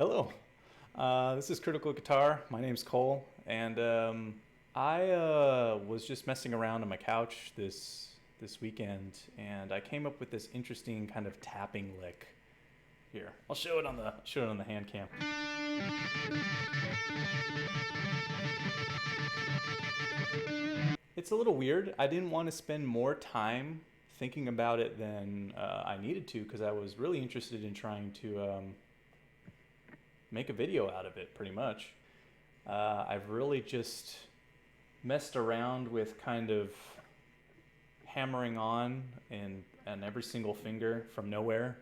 Hello, this is Critical Guitar. My name's Cole, and I was just messing around on my couch this weekend, and I came up with this interesting kind of tapping lick. Here, I'll show it on the hand cam. It's a little weird. I didn't want to spend more time thinking about it than I needed to because I was really interested in trying to make a video out of it, pretty much. I've really just messed around with kind of hammering on and every single finger from nowhere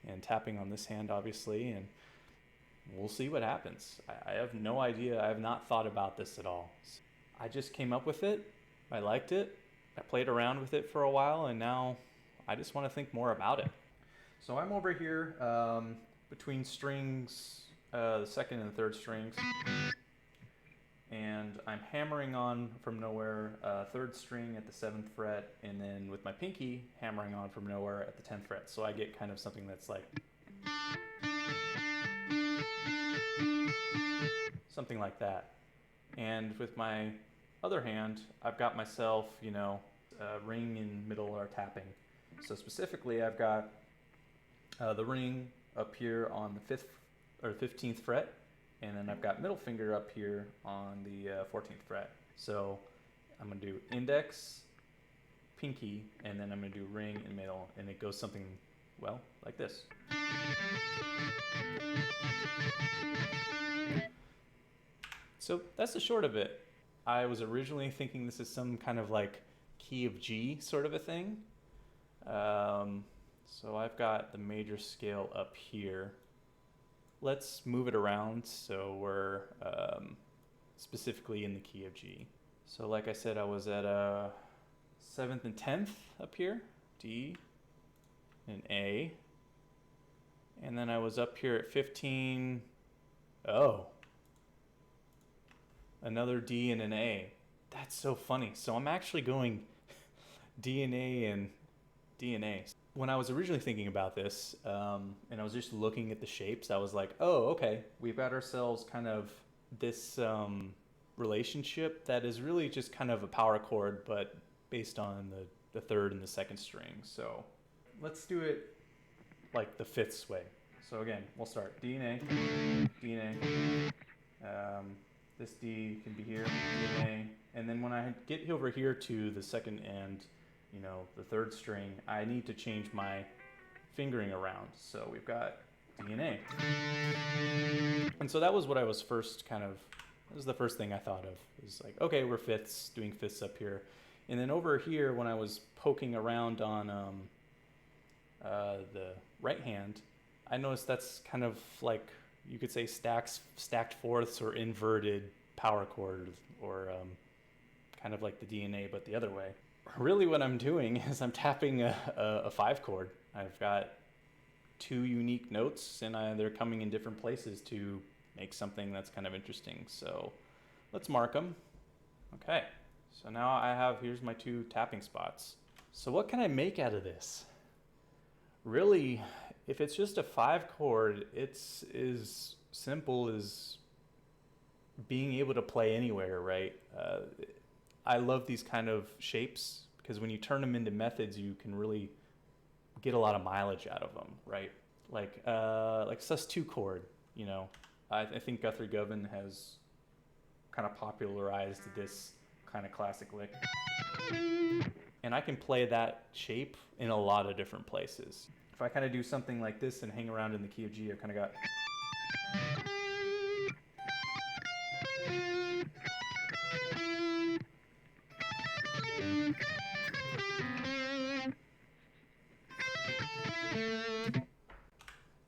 and tapping on this hand, obviously, and we'll see what happens. I have no idea. I have not thought about this at all. I just came up with it. I liked it. I played around with it for a while, and now I just want to think more about it. So I'm over here between strings, the second and the third strings, and I'm hammering on from nowhere, third string at the 7th fret, and then with my pinky hammering on from nowhere at the 10th fret. So I get kind of something that's like something like that. And with my other hand, I've got myself, ring and middle are tapping. So specifically, I've got the ring up here on the 5th or 15th fret, and then I've got middle finger up here on the 14th fret. So I'm gonna do index, pinky, and then I'm gonna do ring and middle, and it goes something, well, like this. So that's the short of it. I was originally thinking this is some kind of like key of G sort of a thing. So I've got the major scale up here. Let's move it around so we're specifically in the key of G. So like I said, I was at 7th and 10th up here, D and A. And then I was up here at 15, oh, another D and an A. That's so funny. So I'm actually going D and A and D and A. When I was originally thinking about this, and I was just looking at the shapes, I was like, oh, okay, we've got ourselves kind of this relationship that is really just kind of a power chord, but based on the third and the second string. So let's do it like the fifths way. So again, we'll start D and A, D and A. This D can be here, D and A. And then when I get over here to the second and the third string, I need to change my fingering around. So we've got D and A. And so that was what I was first that was the first thing I thought of. It was like, okay, we're fifths, doing fifths up here. And then over here, when I was poking around on the right hand, I noticed that's kind of like, you could say stacked fourths or inverted power chord, or kind of like the D and A, but the other way. Really what I'm doing is I'm tapping a 5 chord. I've got 2 unique notes, and they're coming in different places to make something that's kind of interesting. So let's mark them. Okay, so now here's my 2 tapping spots. So what can I make out of this? Really, if it's just a 5 chord, it's as simple as being able to play anywhere, right? I love these kind of shapes because when you turn them into methods, you can really get a lot of mileage out of them, right? Like sus2 chord, I think Guthrie Govan has kind of popularized this kind of classic lick. And I can play that shape in a lot of different places. If I kind of do something like this and hang around in the key of G, I kind of got...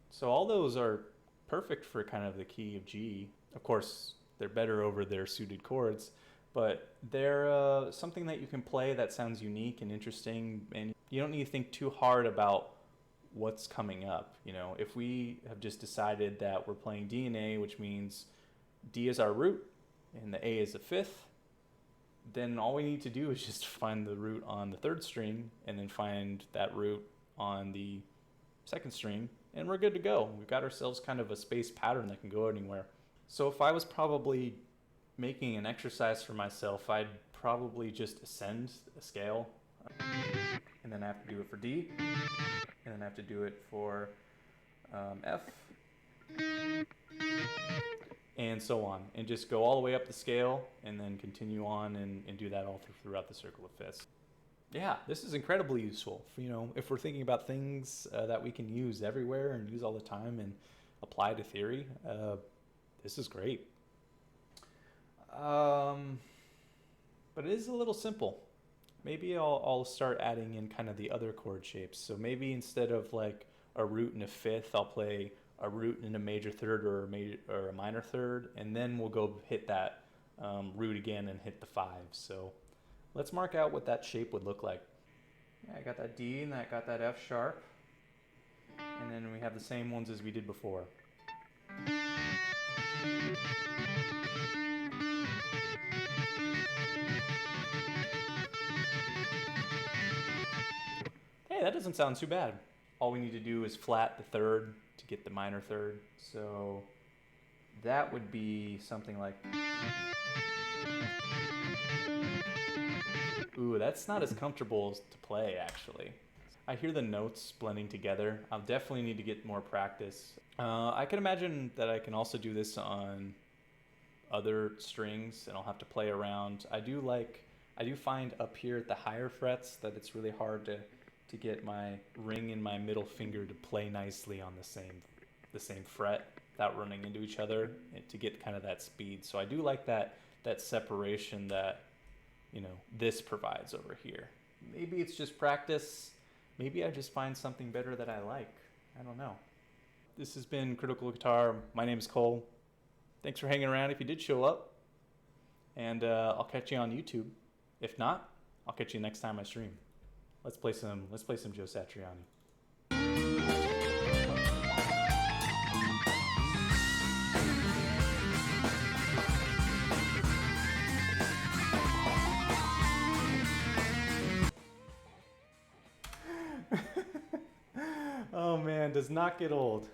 So all those are perfect for kind of the key of G. Of course, they're better over their suited chords, but they're something that you can play that sounds unique and interesting, and you don't need to think too hard about what's coming up. If we have just decided that we're playing D and A, which means D is our root and the A is the 5th, then all we need to do is just find the root on the 3rd string and then find that root on the 2nd string, and we're good to go. We've got ourselves kind of a space pattern that can go anywhere. So if I was probably making an exercise for myself, I'd probably just ascend a scale, and then I have to do it for D, and then I have to do it for F, and so on, and just go all the way up the scale, and then continue on and do that all throughout the circle of fifths. Yeah, this is incredibly useful. If we're thinking about things that we can use everywhere and use all the time and apply to theory, this is great. But it is a little simple. Maybe I'll start adding in kind of the other chord shapes. So maybe instead of like a root and a fifth, I'll play a root and a major third or a minor third, and then we'll go hit that root again and hit the five. So let's mark out what that shape would look like. Yeah, I got that D and I got that F sharp. And then we have the same ones as we did before. Hey, that doesn't sound too bad. All we need to do is flat the third to get the minor third. So that would be something like... Ooh, that's not as comfortable to play, actually. I hear the notes blending together. I'll definitely need to get more practice. I can imagine that I can also do this on other strings, and I'll have to play around. I do find up here at the higher frets that it's really hard to get my ring and my middle finger to play nicely on the same fret without running into each other, and to get kind of that speed. So I do like that separation that this provides over here. Maybe it's just practice. Maybe I just find something better that I like. I don't know. This has been Critical Guitar. My name is Cole. Thanks for hanging around if you did show up. And I'll catch you on YouTube. If not, I'll catch you next time I stream. Let's play some Joe Satriani. Oh man, does not get old.